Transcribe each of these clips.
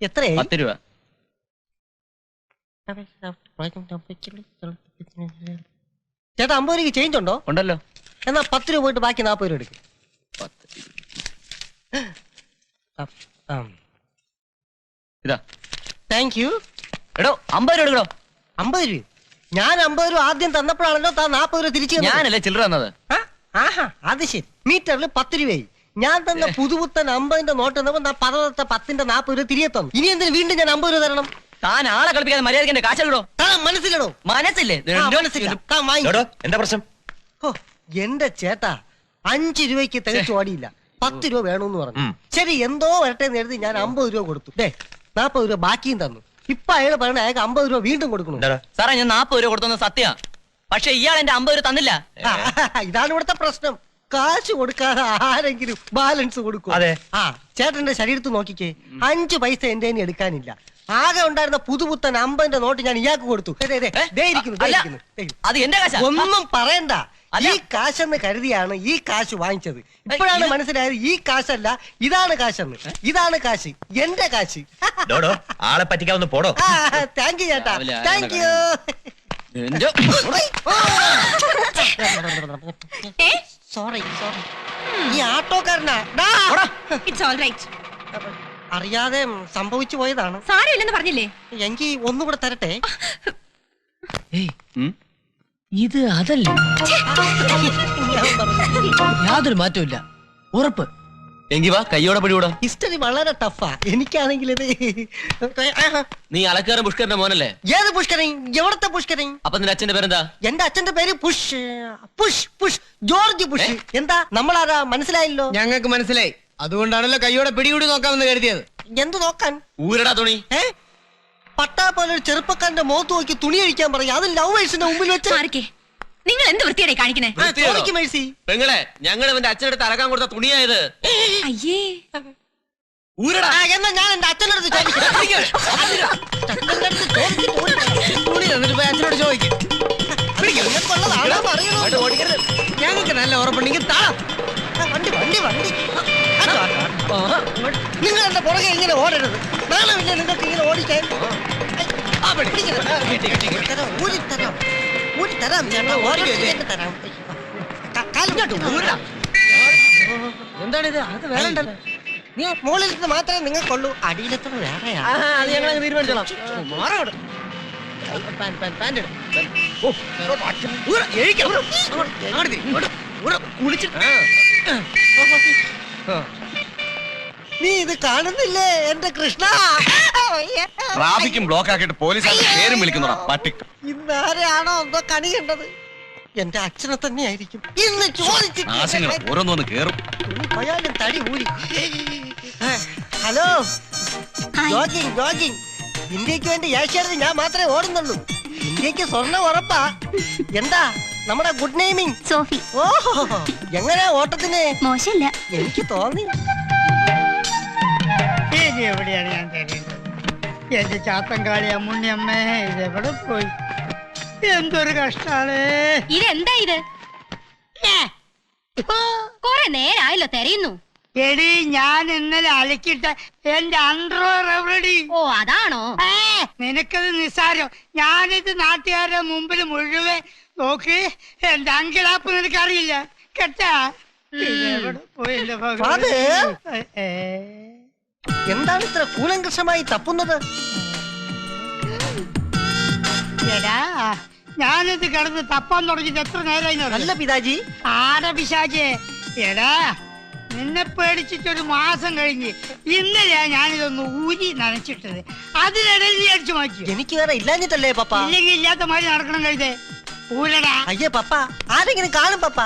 എത്രയായി? 10 രൂപ. ചേട്ടാ 50 രൂപയ്ക്ക് ചേഞ്ച് ഉണ്ടോ? ഉണ്ടല്ലോ. എന്നാ 10 രൂപ പോയിട്ട് ബാക്കി 40 രൂപ എടുക്കും. ഇതാ. Thank you. എടോ 50 രൂപ എടുക്കണോ? 50 രൂപ? ഞാൻ 50 രൂപ ആദ്യം തന്നപ്പോഴാണല്ലോ താൻ 40 രൂപ തിരിച്ചു. ഞാനല്ലേ ചില്ലറ തന്നത്. ആഹാ, അത് ശരി. മീറ്ററിൽ 10 രൂപയായി. ഞാൻ തന്ന പുതുപുത്തൻ 50ന്റെ നോട്ട് തന്നപ്പോ 10ന്റെ 40 രൂപ തിരികെ തന്നു. ഇനി എന്തിനു വീണ്ടും ഞാൻ 50 രൂപ തരണം? താൻ ആളെ കളിപ്പിക്കാതെ മര്യാദ കാശിടോ. മനസ്സിലടോ? മനസ്സില്ലേ? എന്താ പ്രശ്നം? എന്റെ ചേട്ടാ 5 രൂപയ്ക്ക് തികച്ചു ഓടിയില്ല. 10 രൂപ വേണമെന്ന് പറഞ്ഞു. ശരി, എന്തോ വരട്ടെ എന്ന് എഴുതി ഞാൻ 50 രൂപ കൊടുത്തു. 40 രൂപ ബാക്കിയും തന്നു. ഇപ്പൊ അയാൾ പറയണ അയാൾക്ക് 50 രൂപ വീണ്ടും കൊടുക്കണം. സാറേ, ഞാൻ 40 രൂപ കൊടുത്തു സത്യ. പക്ഷെ ഇയാൾ എന്റെ 50 രൂപ തന്നില്ല. ഇതാണ് ഇവിടുത്തെ പ്രശ്നം. കാശ് കൊടുക്കാതെ ആരെങ്കിലും ബാലൻസ് കൊടുക്കും. ചേട്ടന്റെ ശരീരത്ത് നോക്കിക്കേ, 5 പൈസ എന്റെ എടുക്കാനില്ല. ആകെ ഉണ്ടായിരുന്ന പുതുപുത്തൻ 50ന്റെ നോട്ട് ഞാൻ ഇയാൾക്ക് കൊടുത്തു. അത് എന്റെ കാശ്. ഒന്നും പറയണ്ട. ഈ കാശെന്ന് കരുതിയാണ് ഈ കാശ് വാങ്ങിച്ചത്. ഇപ്പോഴാണ് മനസ്സിലായത് ഈ കാശല്ല, ഇതാണ് കാശെന്ന്. ഇതാണ് കാശ്, എന്റെ കാശ്. ആളെ പറ്റിക്കാവുന്ന പോടോ. താങ്ക് യു ചേട്ടാ, താങ്ക് യു. Sorry sorry. ഈ ആട്ടോക്കാരനാ. അറിയാതെ സംഭവിച്ചു പോയതാണ്. സാരമില്ലെന്ന് പറഞ്ഞില്ലേ? എങ്കിൽ ഒന്നുകൂടെ തരട്ടെ. ഇത് അതല്ലേ? യാതൊരു മാറ്റമില്ല, ഉറപ്പ്. എങ്കി വാ, കയ്യോടെ പിടികൂടാ. ഹിസ്റ്ററി വളരെ ടഫാ. എനിക്കാണെങ്കിൽ ഇത്. നീ അലക്കാരൻ പുഷ്കരന്റെ മോനല്ലേ? ഏത് പുഷ്കരൻ? എവിടത്തെ പുഷ്കരൻ? അപ്പൊ നിന്റെ അച്ഛന്റെ പേരെന്താ? എന്റെ അച്ഛന്റെ പേര് push push push George push. എന്താ നമ്മളാരാ മനസ്സിലായില്ലോ? ഞങ്ങൾക്ക് മനസ്സിലായി. അതുകൊണ്ടാണല്ലോ കയ്യോടെ പിടികൂടി നോക്കാമെന്ന് കരുതിയത്. എന്ത് നോക്കാൻ? ഊരടാ തുണി. പട്ടാ പോലെ ഒരു ചെറുപ്പക്കാരന്റെ മുഖത്ത് നോക്കി തുണി അഴിക്കാൻ പറയും. അത് ലവേഴ്സിന്റെ മുമ്പിൽ വെച്ച്. നിങ്ങൾ എന്ത് വൃത്തിയായി കാണിക്കണേ? പെങ്ങളെ, ഞങ്ങൾ എന്റെ അച്ഛനടുത്ത് അലക്കാൻ കൊടുത്ത തുണിയായത്. അയ്യേ, ഊരടാ. എന്നാ ഞാൻ എന്റെ അച്ഛനടുത്ത് അച്ഛനോട് ചോദിക്കും. ഞങ്ങൾക്ക് നല്ല ഉറപ്പുണ്ടെങ്കിൽ വണ്ടി വണ്ടി വണ്ടി. നിങ്ങൾ എന്റെ പുറകെ ഇങ്ങനെ ഓടരുത്. നാളെ നിങ്ങൾക്ക് ഇങ്ങനെ ഓടിക്കാൻ. എന്താണിത്? അത് വേണ്ടല്ലോ. നീ മുകളിലത്തെ മാത്രമേ നിങ്ങൾക്കുള്ളൂ, അടിയിലത്തെ വേറെയാ. അത് ഞങ്ങൾ തീരുമാനിച്ചോളാം. നീ ഇത് കാണുന്നില്ലേ എന്റെ കൃഷ്ണ? ട്രാഫിക്കും ബ്ലോക്ക് ആക്കിയിട്ട് പോലീസ് പേരും വിളിക്കുന്നതാ പട്ടി. ഇന്നാരെയാണോ എന്തോ കണി കണ്ടത്? എന്റെ അച്ഛനെ തന്നെയായിരിക്കും. ഇന്ന് ചോദിച്ചിട്ട് ഓരോന്നൊന്ന് കേറും. പോയാലും തടി ഊരി. Hello, jogging jogging. ഇന്ത്യക്ക് വേണ്ടി ഏഷ്യാനെറ്റ് ഞാൻ മാത്രമേ ഓടുന്നുള്ളൂ. ഇന്ത്യക്ക് സ്വർണ്ണം ഉറപ്പാ. എന്താ നമ്മുടെ ഗുഡ് നെയിമിങ്? സോഫി. ഓഹോ, എങ്ങനെയാ ഓട്ടത്തിന്? മോശമില്ല. എനിക്ക് തോന്നി. എവിടെയാണ് ഞാൻ തരുന്നത്? എന്റെ ചാത്തങ്കാളി അമ്മുണ്ണിയമ്മേ, ഇതെവിടെ പോയി? എന്തൊരു കഷ്ടാണ്. ഇതെന്താ ഇത്? കൊറേ നേരായല്ലോ തെരയുന്നു. എടി, ഞാൻ ഇന്നലെ അലക്കിട്ട എന്റെ അണ്ടർവെയർ എവിടെടി? ഓ, അതാണോ? നിനക്കത് നിസ്സാരം. ഞാനിത് നാട്ടുകാരുടെ മുമ്പിൽ മുഴുവൻ നോക്കി. എന്റെ അങ്കിളാപ്പ് നിനക്കറിയില്ല കേട്ടാ? എവിടെ പോയി എന്റെ ഭഗവാൻ? എന്താണ് ഇത്ര കൂലങ്കഷമായി തപ്പുന്നത്? എടാ, ഞാനിത് കിടന്ന് തപ്പാൻ തുടങ്ങിട്ട് എത്ര നേരമായി? അല്ല പിതാജി. ആടെ പിശാചേ. എടാ, നിന്നെ പേടിച്ചിട്ടൊരു മാസം കഴിഞ്ഞ് ഇന്നലെയാ ഞാനിതൊന്ന് ഊരി നനച്ചിട്ടത്. അതിനിടയിൽ നീ അടിച്ചു മാറ്റി. എനിക്ക് വേറെ ഇല്ലാഞ്ഞിട്ടല്ലേ പപ്പ? ഇല്ലെങ്കിൽ ഇല്ലാത്ത മാതിരി നടക്കണം കഴുതേ. ഊരടാ. അയ്യേ പപ്പ, ആരെങ്കിലും കാണും പപ്പ.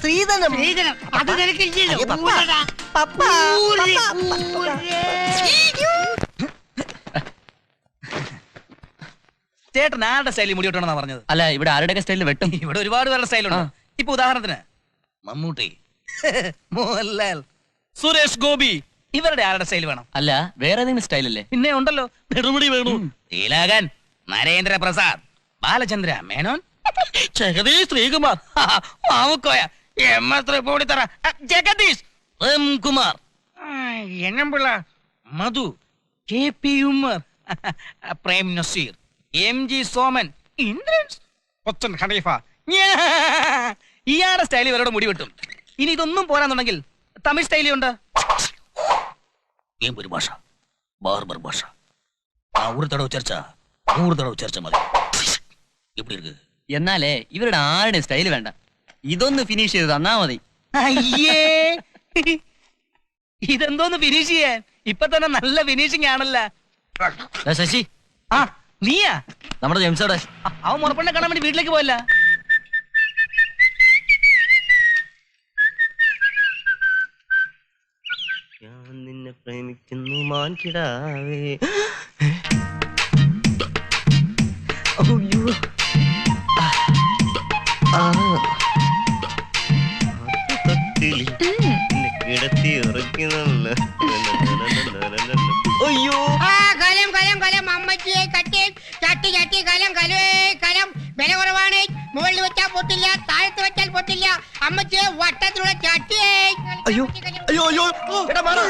ശ്രീധനം. ശ്രീധനം അത് നിനക്കില്ലല്ലോ. ചേട്ടൻ ആരുടെ സ്റ്റൈലിൽ മുടി വെട്ടണമെന്നാ പറഞ്ഞത്? അല്ല, ഇവിടെ ആരുടെയൊക്കെ സ്റ്റൈലിൽ വെട്ടും. ഇവിടെ ഒരുപാട് പേരുടെ സ്റ്റൈലുണ്ട്. ഇപ്പൊ ഉദാഹരണത്തിന് മമ്മൂട്ടി, മോഹൻലാൽ, സുരേഷ് ഗോപി, ഇവരുടെ ആരുടെ സ്റ്റൈൽ വേണം? അല്ല, വേറെ ഏതെങ്കിലും സ്റ്റൈലല്ലേ? പിന്നെ ഉണ്ടല്ലോ, Nedumudi Venu, Thilakan, Narendra Prasad, Balachandra Menon, Jagadish Sreekumar, Mamukkoya, M S Thripunithura, Jagadish, M Kumar, എന്നമ്പിള്ള മധു, KP ഉമ്മർ, പ്രേം നസീർ, MG സോമൻ, ഇന്ദ്രൻസ്, കൊച്ചൻ ഖലീഫ. ഇയാളുടെ സ്റ്റൈലിൽ ഇവരുടെ മുടി വെട്ടും. ഇനി ഇതൊന്നും പോരാന്നുണ്ടെങ്കിൽ തമിഴ് സ്റ്റൈലി ഉണ്ട്. ഒരു ഭാഷ, ബാർബർ ഭാഷ. ഒരു തടവ് ചർച്ച, 100 തടവ് ചർച്ച മതി. എപ്പടി ഇருக்கு? എന്നാലേ ഇവരുടെ ആരുടെ സ്റ്റൈല് വേണ്ട, ഇതൊന്ന് ഫിനിഷ് ചെയ്ത് തന്നാ മതി. അയ്യേ, ഇതെന്തോന്ന് ഫിനിഷ് ചെയ്യാൻ? ഇപ്പൊ തന്നെ നല്ല ഫിനിഷിംഗ് ആണല്ലോ. ശശി, ആ നീയാ? നമ്മുടെ ജെയിംസോടെ അവൻ മുറപ്പെണ്ണെ കാണാൻ വേണ്ടി വീട്ടിലേക്ക് പോയല്ല. ഞാൻ നിന്നെ പ്രേമിക്കുന്നു മാൻകിടാവേ. കിടത്തി ഉറക്കുന്ന അയ്യോ കലം കലം കലം അമ്മച്ചിയെ കട്ടി ചട്ടി ചട്ടി കലം കലേ കലം വില കുറവാണ്. മുകളിൽ വെച്ചാൽ പൊട്ടില്ല, താഴത്ത് വെച്ചാൽ പൊട്ടില്ല. അമ്മച്ചിയെ വട്ടത്തിലുള്ള ചട്ടിയെ. അയ്യോ അയ്യോ അയ്യോ എടാ മാറ്.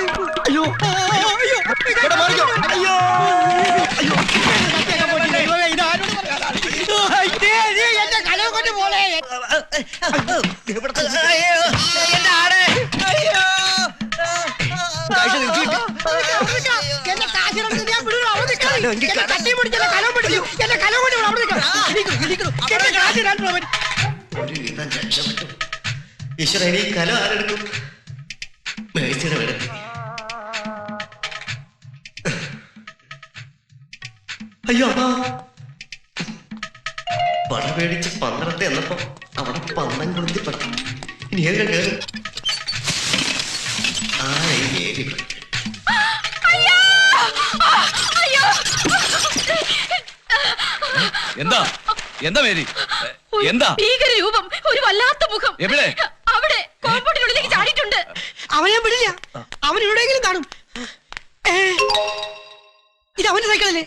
അയ്യോ അയ്യോ എടാ മാറിക്കോ. അയ്യോ അയ്യോ എന്റെ കലം കൊണ്ട് പോലെ എന്റെ കാശിറങ്ങി ഞാൻ വിടുന്നു. അവിടെ കട്ടി പിടിച്ചല്ല കലം പിടിച്ചു. എന്റെ കലം കൊണ്ട് അവിടെ ഈശ്വര, ഇനി കലം ആരെടുക്കും? മേടിച്ചിട വേണം. അയ്യോ പട പേടിച്ച് 12 എന്നപ്പോ അവിടെ പന്തം കൊളുത്തി പറ്റി. ഇനി ഏത് കയറും? എന്താ എന്താ മേരി? എന്താ ഭീകരരൂപം, ഒരു വല്ലാത്ത മുഖം. എവിടെ? അവിടെ കോമ്പൗണ്ടിനുള്ളിലേക്ക് ചാടിയിട്ടുണ്ട്. അവനെ വിടില്ല. അവൻ എവിടെയെങ്കിലും കാണും. ഇത് അവന്റെ സൈക്കിളല്ലേ?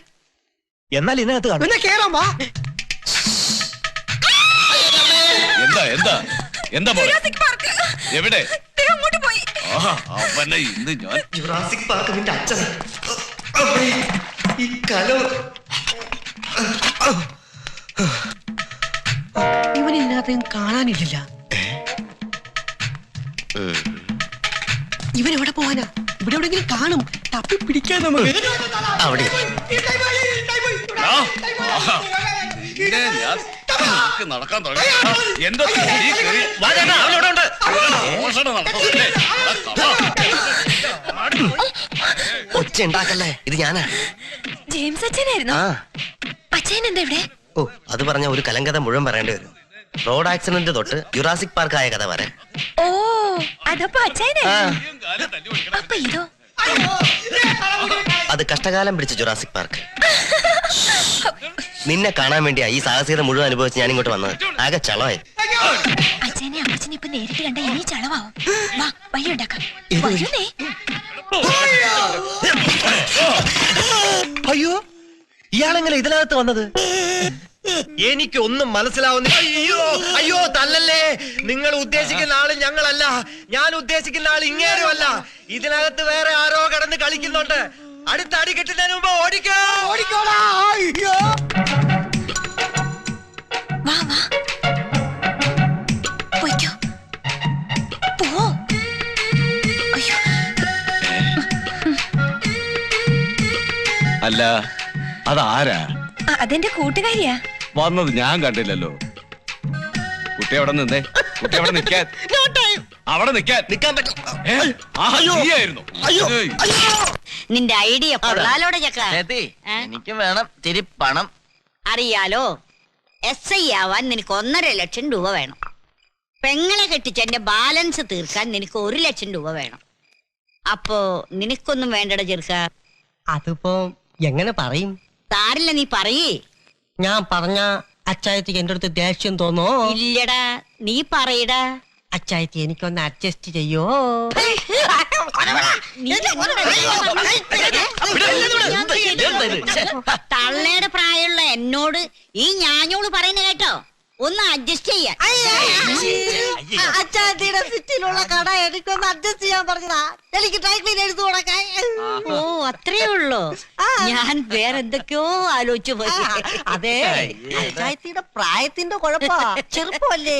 എന്നാൽ ഇതിനകത്ത് കാണും. പിന്നെ കേറാൻ വാ. എന്താ എന്താ എന്താ മോളെ? Jurassic park. എവിടെ? അങ്ങോട്ട് പോയി. അവനെ ഇന്ന് ഞാൻ ജുറാസിക് പാർക്ക് നിന്റെ അച്ഛൻ. ഈ കലം ഇവനില്ലാതെ കാണാനില്ല. ഇവൻ എവിടെ പോവാനാ? ഇവിടെ എവിടെങ്കിലും കാണും. തപ്പി പിടിക്കാൻ നമുക്ക്. അവിടെ നടക്കാൻ തുടങ്ങി. എന്താ ഒച്ച ഉണ്ടാക്കല്ലേ, ഇത് ഞാനാ. ജെയിംസ് അച്ഛനായിരുന്നു. അച്ഛൻ എന്താ ഇവിടെ? ഓ, അത് പറഞ്ഞ ഒരു കലങ്കഥ മുഴുവൻ പറയേണ്ടി വരും. റോഡ് ആക്സിഡന്റ് തൊട്ട് ജുറാസിക് പാർക്ക് ആയ കഥ വരെ. ഓ, അതപ്പോ അച്ഛനായിരുന്നു. അപ്പൊ ഇതോ? അത് കഷ്ടകാലം പിടിച്ച ജുറാസിക് പാർക്ക്. നിന്നെ കാണാൻ വേണ്ടിയാ ഈ സാഹസികത മുഴുവൻ അനുഭവിച്ച് ഞാൻ ഇങ്ങോട്ട് വന്നത്. ആകെ ചളമായി. അച്ഛനെ അമ്മച്ചനെ ഇപ്പൊ നേരിട്ട് കണ്ട ഇനി ചളവാവും. വാ, വഴി ഉണ്ടാക്കാം. വരുന്നേ. അയ്യോ, ഇയാളെങ്ങനെ ഇതിനകത്ത് വന്നത്? എനിക്കൊന്നും മനസ്സിലാവുന്നില്ല. അയ്യോ അയ്യോ, തല്ലല്ലേ. നിങ്ങൾ ഉദ്ദേശിക്കുന്ന ആള് ഞങ്ങളല്ല. ഞാൻ ഉദ്ദേശിക്കുന്ന ആൾ ഇങ്ങേരുമല്ല. ഇതിനകത്ത് വേറെ ആരോ കടന്ന് കളിക്കുന്നുണ്ട്. അടുത്ത അടി കിട്ടുന്നതിന് മുമ്പ് ഓടിക്കോ. ഓടിക്കോടാ. അയ്യോ, വാ വാ, പോയിക്കോ. പോ. അയ്യോ, അല്ല, അതാരാ? അതെന്റെ കൂട്ടുകാരിയാ. വന്നത് ഞാൻ കണ്ടില്ലല്ലോ. കുട്ടി അവിടെ നിന്നേ. കുട്ടി അവിടെ നിൽക്കാൻ. അവിടെ നിൽക്കാൻ പറ്റും. നിന്റെ ഐഡിയ കൊള്ളാലോടെ ചക്ക. എനിക്ക് വേണം തിരി പണം. അറിയാലോ, SI ആവാൻ നിനക്ക് 1.5 ലക്ഷം രൂപ വേണം. പെങ്ങളെ കെട്ടിച്ച് എന്റെ ബാലൻസ് തീർക്കാൻ നിനക്ക് 1 ലക്ഷം രൂപ വേണം. അപ്പോ നിനക്കൊന്നും വേണ്ടട ചെറുക്ക. അതിപ്പോ എങ്ങനെ പറയും? താരില്ല, നീ പറയേ. ഞാൻ പറഞ്ഞ അച്ചായത്തിക്ക് എന്റെ അടുത്ത് ദേഷ്യം തോന്നോ? ഇല്ലടാ, നീ പറയടാ. അച്ചായത്തി എനിക്കൊന്ന് അഡ്ജസ്റ്റ് ചെയ്യോ? തള്ളയുടെ പ്രായമുള്ള എന്നോട് ഈ ഞാഞ്ഞോള് പറയുന്ന കേട്ടോ. ഒന്ന് അഡ്ജസ്റ്റ് ചെയ്യാൻ. അച്ചാത്തിയുടെ സിറ്റിയിലുള്ള കട എനിക്കൊന്ന് അഡ്ജസ്റ്റ് ചെയ്യാൻ പറഞ്ഞതാ. എനിക്ക് ഡ്രൈ ക്ലീൻ എഴുതു കൊടുക്കാൻ. ഓ അത്രേ ഉള്ളൂ. ഞാൻ വേറെന്തൊക്കെയോ ആലോചിച്ചു പോയി. അതെ, അച്ചാത്തിയുടെ പ്രായത്തിന്റെ കുഴപ്പാ. ചെറുപ്പമല്ലേ.